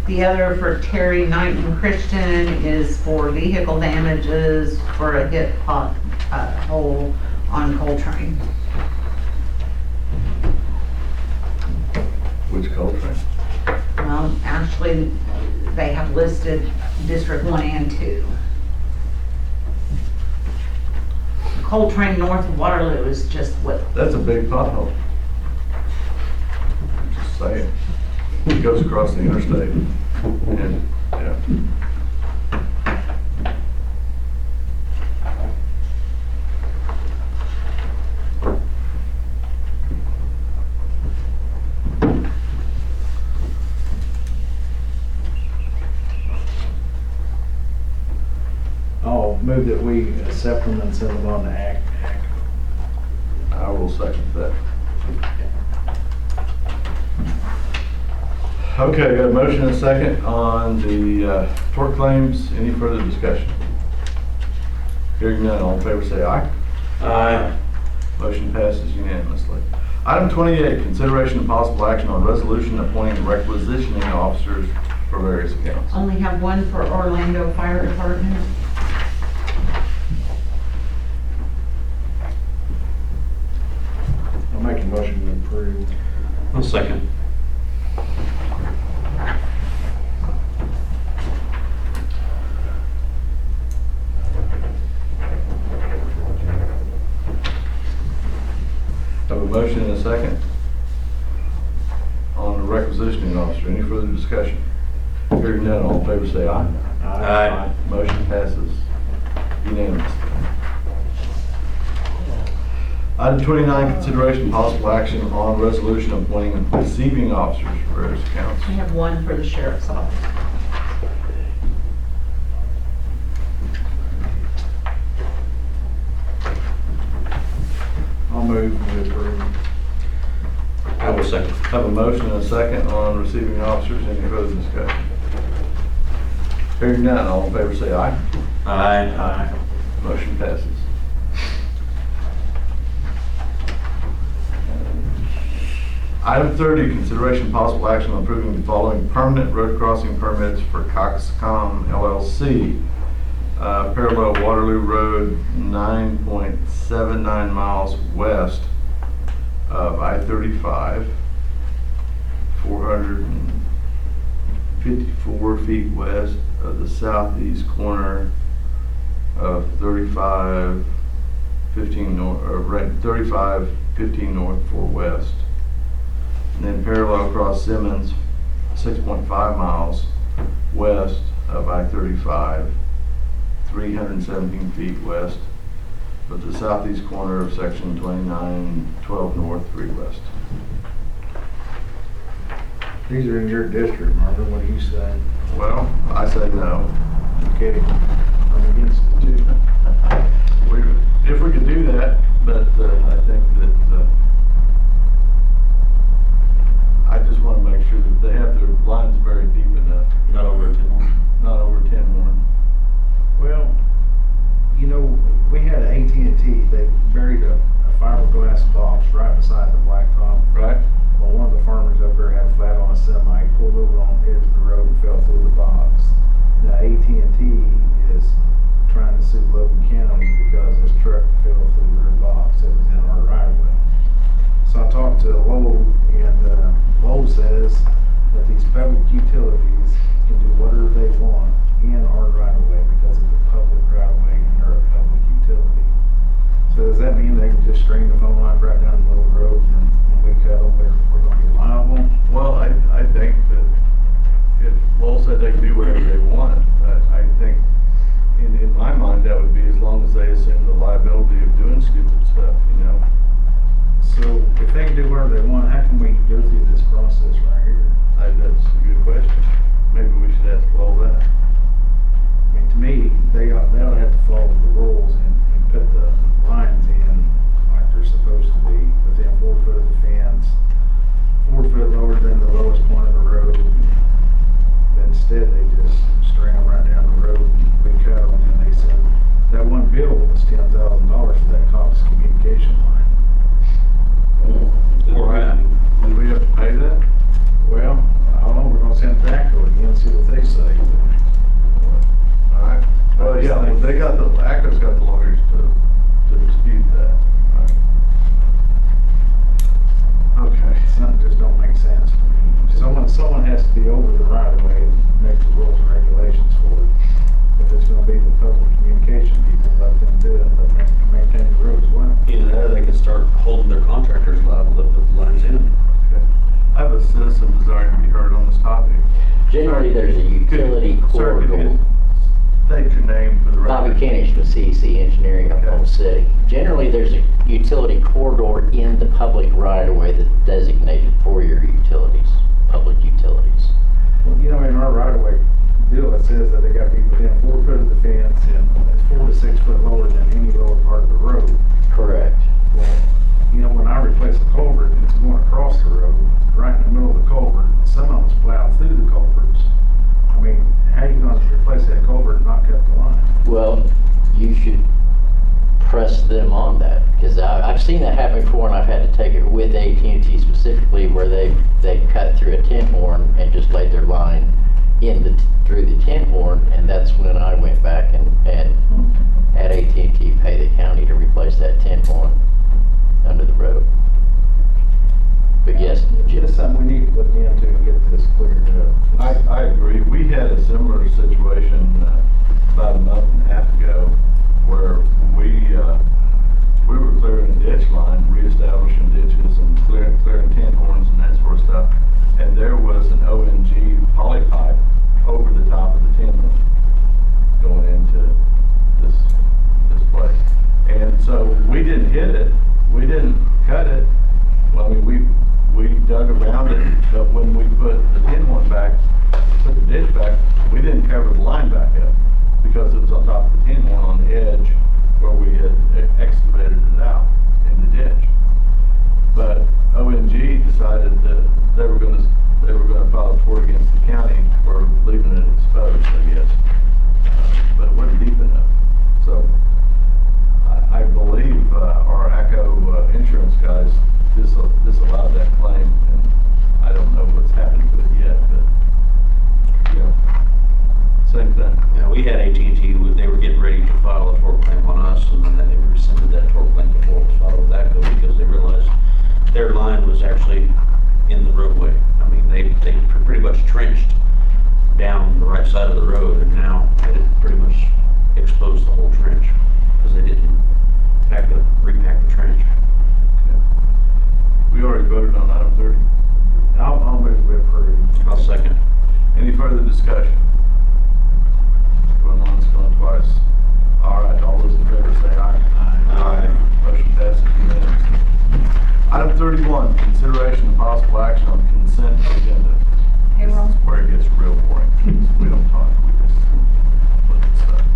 The other for Terry Knighton Christian is for vehicle damages for a hit hole on Coltrane. Which Coltrane? Well, actually, they have listed District 1 and 2. Coltrane north of Waterloo is just what, That's a big pothole. Just saying. It goes across the interstate. And, yeah. I'll move that we accept them and send them on to ACT. I will second that. Okay, got a motion and a second on the tort claims. Any further discussion? Hearing none, all in favor say aye. Aye. Motion passes unanimously. Item 28, consideration and possible action on resolution appointing requisitioning officers for various accounts. only have one for Orlando Fire Department. I'll make a motion to approve. I'll second. Have a motion and a second on the requisitioning officer. Any further discussion? Hearing none, all in favor say aye. Aye. Motion passes unanimously. Item 29, consideration and possible action on resolution appointing receiving officers for various accounts. We have one for the sheriff's office. I'll move to approve. I will second. Have a motion and a second on receiving officers. Any further discussion? Hearing none, all in favor say aye. Aye. Motion passes. Item 30, consideration and possible action on approving the following permanent road crossing permits for Coxcom LLC. Parallel Waterloo Road, 9.79 miles west of I-35, 454 feet west of the southeast corner of 3515 north, or right, 3515 north 4 west. And then parallel across Simmons, 6.5 miles west of I-35, 317 feet west of the southeast corner of section 2912 north 3 west. These are in your district, Marvin, what do you say? Well, I say no. Okay, I'm against it too. If we could do that, but I think that I just want to make sure that they have their lines buried deep enough, Not over a 10 horn. not over 10 horn. Well, you know, we had AT&T, they buried a fiberglass box right beside the blacktop. Right? Well, one of the farmers up there had a flat on a semi, pulled over on the edge of the road and fell through the box. Now AT&T is trying to sue Logan County because this truck fell through their box that was in our right of way. So I talked to Logan, and Logan says that these public utilities can do whatever they want in our right of way because it's a public right of way and they're a public utility. So does that mean they can just string the phone line right down the middle of the road and when we cut them, we're going to be liable? Well, I think that if Lowell said they can do whatever they want, I think in my mind that would be as long as they assume the liability of doing stupid stuff, you know? So if they can do whatever they want, how can we go through this process right here? That's a good question. Maybe we should ask Lowell that. I mean, to me, they ought to have to follow the rules and put the lines in like they're supposed to be, within 4 foot of the fence, 4 foot lower than the lowest point of the road. But instead, they just string them right down the road and we cut them, and they said that one bill was $10,000 for that Cox communication line. Do we have to pay that? Well, I don't know, we're gonna send it back to them again, see what they say. All right. Well, yeah, well, they got ACCO's got the lawyers to dispute that. Okay. Something just don't make sense to me. Someone has to be over the right of way and make the rules and regulations for it. If it's gonna be the public communication people, let them do it, let them maintain the road as well. Either that or they can start holding their contractors liable to put the lines in. Okay. I have a citizen desiring to be heard on this topic. Generally, there's a utility Sir, could corridor. you state your name for the record? Bobby Kennish with CEC Engineering, Oklahoma City. Generally, there's a utility corridor in the public right-of-way that's designated for your utilities, public utilities. Well, you know, in our right of way deal, it says that they gotta be within 4 foot of the fence and it's 4 to 6 foot lower than any lower part of the road. Correct. Well, you know, when I replace a culvert and it's going across the road, right in the middle of the culvert, some of them's plowed through the culverts. I mean, how are you gonna replace that culvert and not cut the line? Well, you should press them on that, because I've seen that happen before, and I've had to take it with AT&T specifically, where they cut through a 10 horn and just laid their line through the 10 horn, and that's when I went back and had AT&T pay the county to replace that 10 horn under the road. But yes, It's something we need to look into and get this cleared up. I agree. We had a similar situation about a month and a half ago where we were clearing a ditch line, reestablishing ditches and clearing 10 horns and that sort of stuff. And there was an ONG poly pipe actually in the roadway. I mean, they pretty much trenched down the right side of the road, and now it pretty much exposed the whole trench because they didn't repack the trench. We already voted on item 30. I'll move we approve. I'll second. Any further discussion? Going once, going twice. All right, all those in favor say aye. Aye. Motion passes unanimously. Item 31, consideration of possible action on consent agenda. Payroll. This is where it gets real boring. We don't talk, we just look at stuff.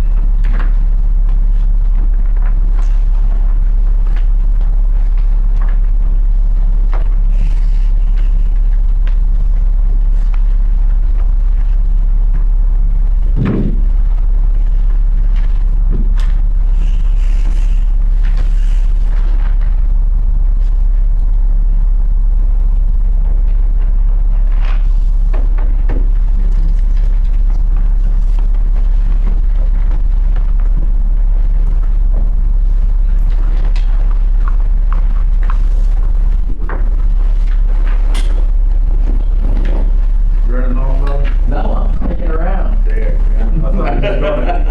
Running off of it? No, I'm sticking around. Yeah,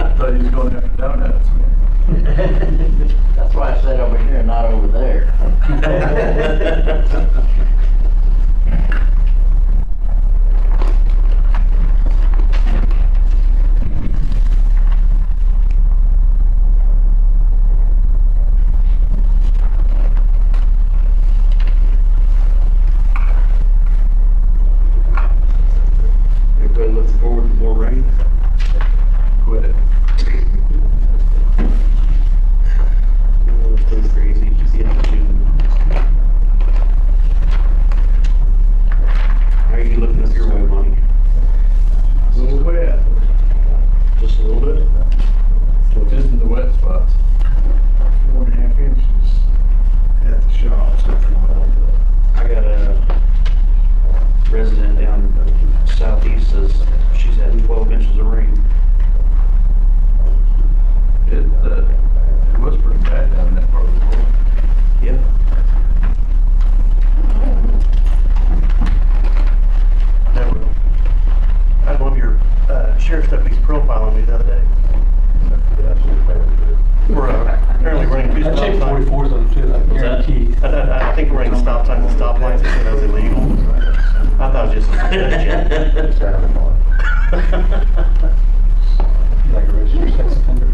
I thought you was going after donuts, man. That's why I said over here and not over there. Everybody looking forward to more rain? Quit it. Oh, it's so crazy. It's the end of June. How are you looking up your way, Monty? A little wet, Just a little bit? just in the wet spots. 4.5 inches at the shop. So I got a resident down southeast says she's had 12 inches of rain. It was pretty bad down in that part of the world. Yeah. I had one of your sheriff's deputies profiling me the other day. Yeah, she's paying for it. We're apparently running two I stop checked signs. 44s on them too, I that? guarantee. I think we're running stop signs and stop lights, and that was illegal. I thought it was just a suggestion. It's kind of fun. Like a registered sex offender.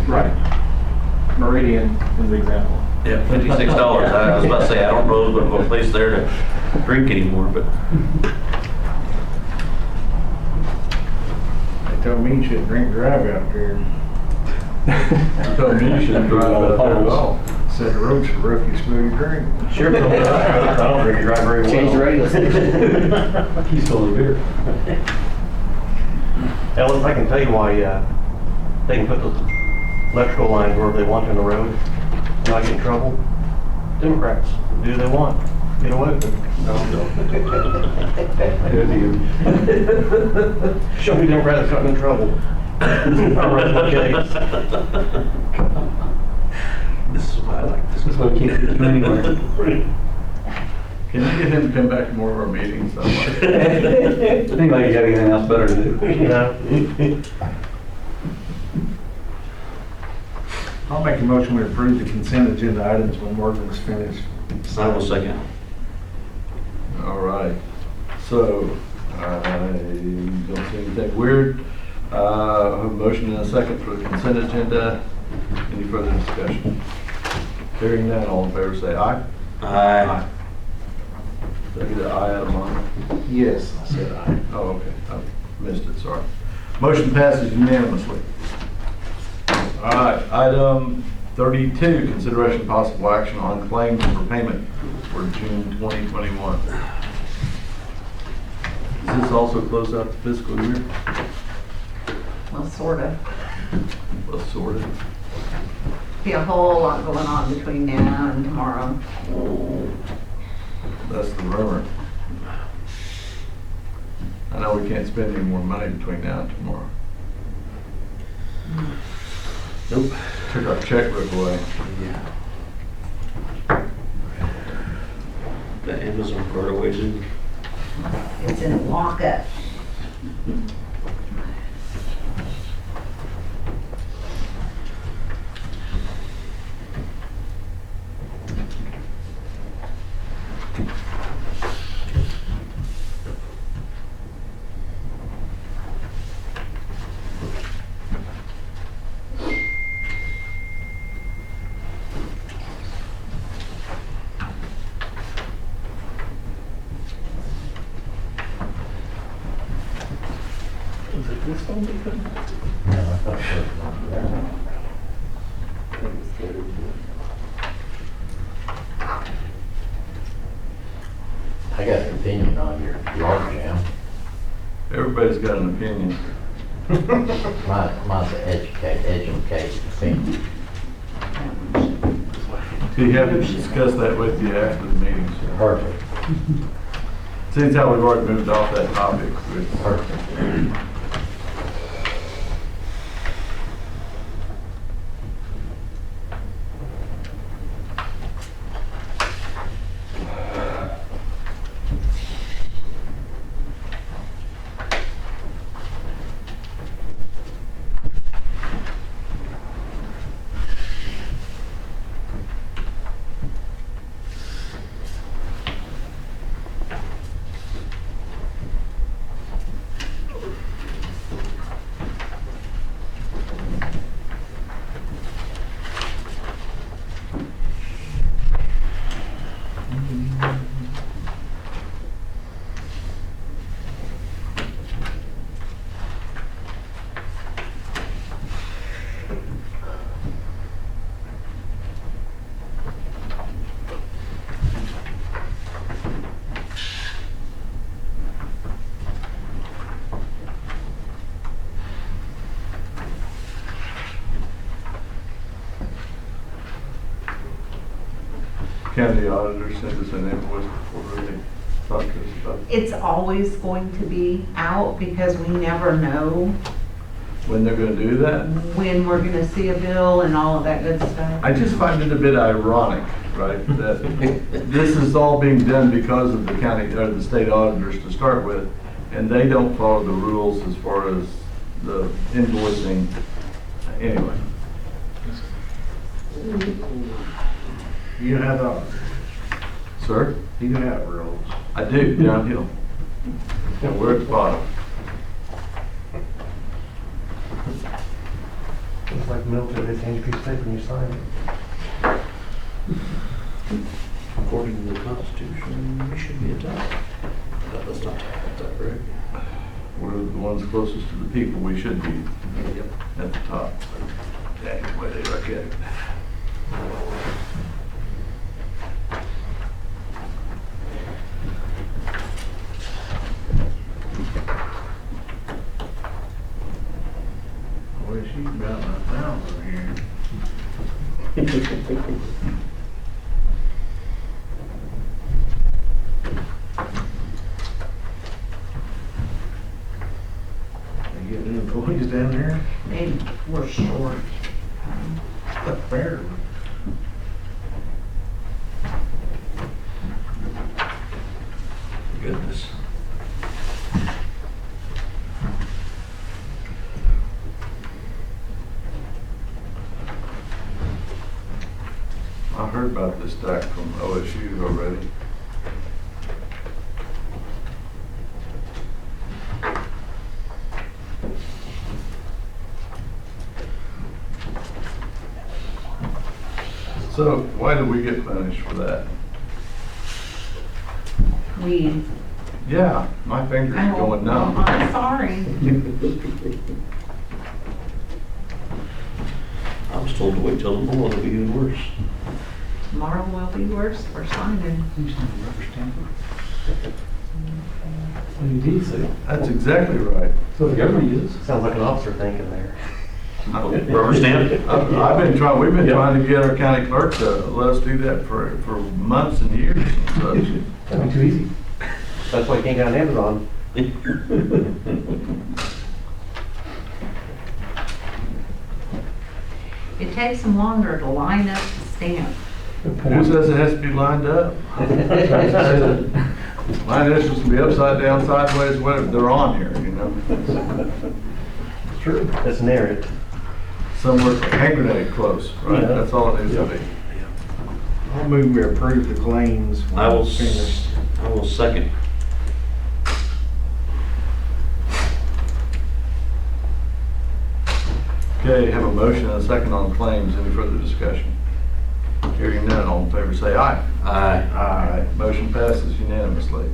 Right. Meridian is the example. Yeah, $56. I was about to say, I don't know of a place there to drink anymore, but They told me you shouldn't drink drive out there. You told me you shouldn't drive out there at all. Said the road's so rough you spill your drink. Sure. I don't really drive very well. Change the radio station. He's full of beer. Ellis, I can tell you why they can put the electrical lines wherever they want in the road, not get in trouble. Democrats do they want, get away with it. Show me Democrats gotten in trouble. I'll rest my case. this is why I like this. That's why we can't get you anywhere. Can you get him to come back to more of our meetings? I think like you got anything else better to do. No. I'll make a motion to approve the consent agenda items when Morgan's finished. I will second. All right. So, I don't see anything weird. I have a motion and a second for the consent agenda. Any further discussion? Hearing none, all in favor say aye. Aye. Did I get an aye out of mine? Yes, I said aye. Oh, okay. I missed it, sorry. Motion passes unanimously. All right, item 32, consideration possible action on claims for payment for June 2021. Does this also close out the fiscal year? Well, sort of. Well, sort of. Be a whole lot going on between now and tomorrow. That's the rumor. I know we can't spend any more money between now and tomorrow. Nope. Took our checkbook away. Yeah. The Amazon brought away too. It's in a lockup. I got an opinion on your log jam. Everybody's got an opinion. Mine's an educated opinion. Do you have to discuss that with you after the meeting? sir? Perfect. Seems how we've already moved off that topic. Perfect. County auditor sent us an invoice before they talked to us about It's always going to be out because we never know when they're gonna do that. when we're gonna see a bill and all of that good stuff. I just find it a bit ironic, right, that this is all being done because of the county, or the state auditors to start with, and they don't follow the rules as far as the invoicing. Anyway, You have the, sir, you have rules. I do, downhill. And we're at the bottom. like military, they change a piece of paper and you sign it. According to the Constitution, we should be a tie. Let's not talk about that, right? We're the ones closest to the people, we should be at the top. That's the way they look at it. Boy, she's about my mouth over here. They get new employees down there? They were short. That's fair. Goodness. I heard about this stack from OSU already. So why did we get punished for that? We. Yeah, my fingers are going numb. I'm sorry. I was told to wait till tomorrow, it'll be even worse. Tomorrow will be worse for signing. What do you need, so? That's exactly right. So the government uses. Sounds like an officer thinking there. Rubber stamp? We've been trying to get our county clerk to let us do that for months and years and such. That'd be too easy. That's why you can't get on Amazon. It takes them longer to line up the stamp. Who says it has to be lined up? Mine is just to be upside down, sideways, whatever, they're on here, you know? It's true. That's narrative. Somewhere, hand grenade close, right? Yeah. That's all it needs to be. I'll move we approve the claims. when I will, it's finished. I will second. Okay, have a motion and a second on claims. Any further discussion? Hearing none, all in favor say aye. Aye. Aye. Motion passes unanimously.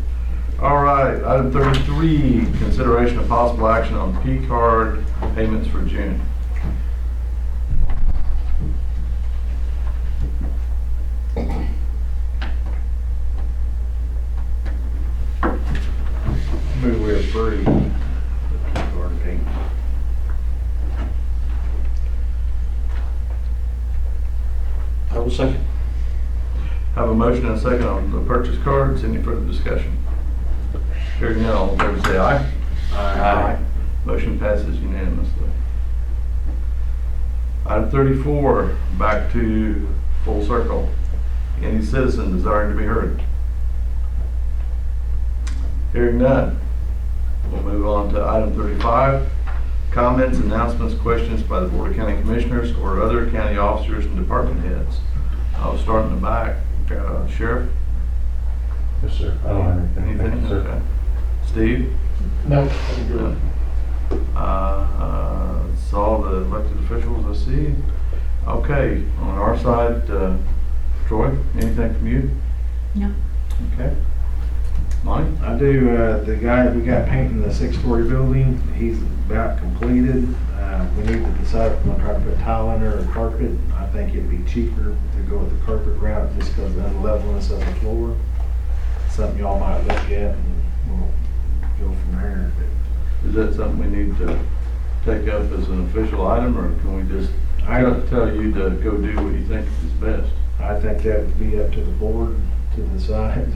All right, item 33, consideration of possible action on P-card payments for June. Move we approve the P-card payment. I will second. Have a motion and a second on the purchase cards. Any further discussion? Hearing none, all in favor say aye. Aye. Motion passes unanimously. Item 34, back to full circle. Any citizen desiring to be heard? Hearing none, we'll move on to item 35. Comments, announcements, questions by the Board of County Commissioners or other county officers and department heads. I'll start in the back. Sheriff? Yes, sir. I don't have anything. Thank Anything? you, sir. Okay. Steve? No, I'm good. Saw the elected officials, I see. Okay, on our side, Troy, anything from you? No. Okay. Monty? I do, the guy, we got painting the 6-story building, he's about completed. We need to decide if we're gonna try to put tile in there or carpet. I think it'd be cheaper to go with the carpet route just because of the unleveliness of the floor. Something y'all might look at and we'll go from there. Is that something we need to take up as an official item, or can we just tell you to go do what you think is best? I think that would be up to the board to decide.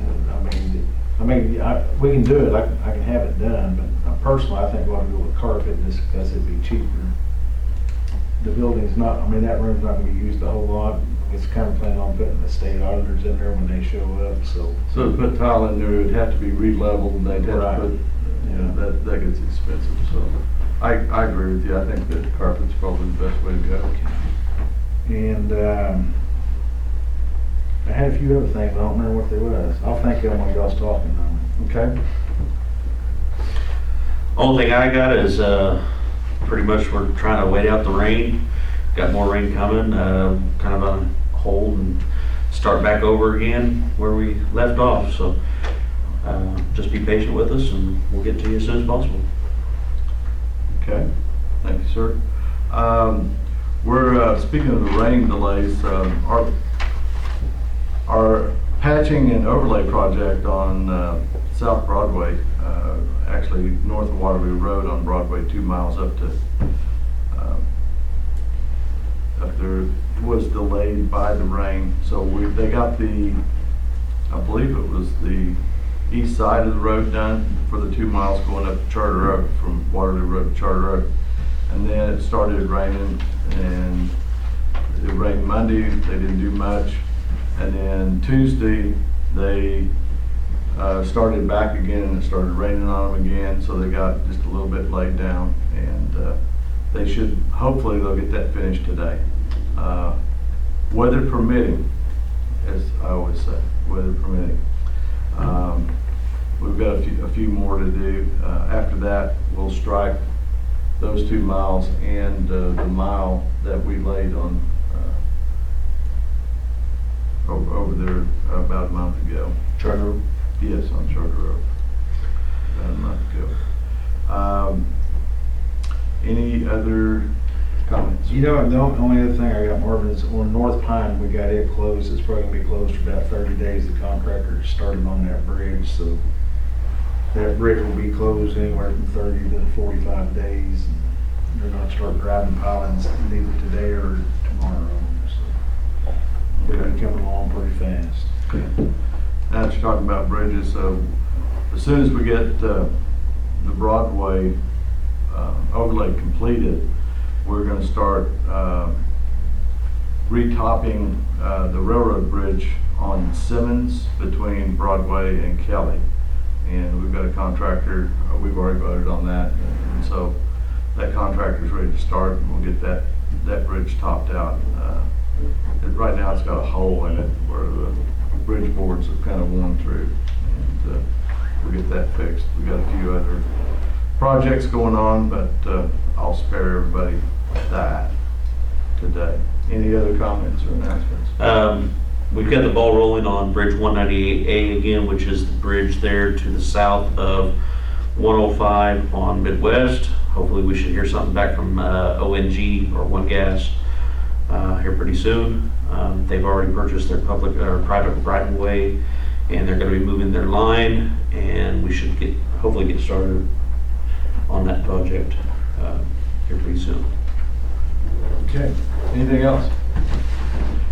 We can do it, I can have it done, but personally, I think we ought to go with carpet just because it'd be cheaper. The building's not, that room's not gonna be used a whole lot. It's kind of planning on putting the state auditors in there when they show up, so. So to put tile in there, it'd have to be re-leveled, and they'd have to put, that gets expensive, so. I agree with you, I think that carpet's probably the best way to go. And, I had a few other things, I don't remember what they was. I'll think of them when y'all's talking though. Okay. Only thing I got is, pretty much we're trying to wait out the rain. got more rain coming, kind of on hold and start back over again where we left off. So just be patient with us and we'll get to you as soon as possible. Okay, thank you, sir. We're, speaking of the rain delays, our patching and overlay project on South Broadway, actually north of Waterloo Road on Broadway, 2 miles up there, was delayed by the rain. So they got I believe it was the east side of the road done for the 2 miles going up Charter Oak, from Waterloo Road to Charter Oak. And then it started raining, and it rained Monday, they didn't do much. And then Tuesday, they started back again, and it started raining on them again, so they got just a little bit laid down. And they should, hopefully they'll get that finished today. Weather permitting, as I always say, weather permitting. We've got a few more to do. After that, we'll strike those 2 miles and the mile that we laid on over there about a month ago. Charter Oak? Yes, on Charter Oak, about a month ago. Any other comments? You know, the only other thing I got, Marvin, is on North Pine, we got it closed. It's probably gonna be closed for about 30 days. The contractor started on that bridge, so that bridge will be closed anywhere from 30 to 45 days. They're gonna start driving pilings either today or tomorrow. So it'll be coming along pretty fast. Now that you're talking about bridges, as soon as we get the Broadway overlay completed, we're going to start retopping the railroad bridge on Simmons between Broadway and Kelly. And we've got a contractor, we've already voted on that, and so that contractor's ready to start, and we'll get that bridge topped out. Right now it's got a hole in it where the bridge boards have kind of worn through, and we'll get that fixed. We've got a few other projects going on, but I'll spare everybody that today. Any other comments or announcements? We've got the ball rolling on Bridge 198A again, which is the bridge there to the south of 105 on Midwest. Hopefully we should hear something back from ONG or One Gas here pretty soon. They've already purchased their public or private right of way, and they're going to be moving their line, and we should hopefully get started on that project here pretty soon. Okay, anything else?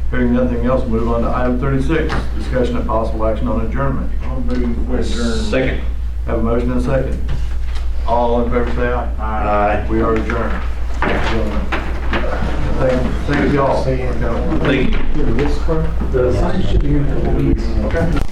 Hearing nothing else, move on to item 36, discussion of possible action on adjournment. I'll move with adjourn. Second. Have a motion and a second. All in favor say aye. Aye. We are adjourned. Thank you all. Thank you. The sign should be in a couple weeks. Okay.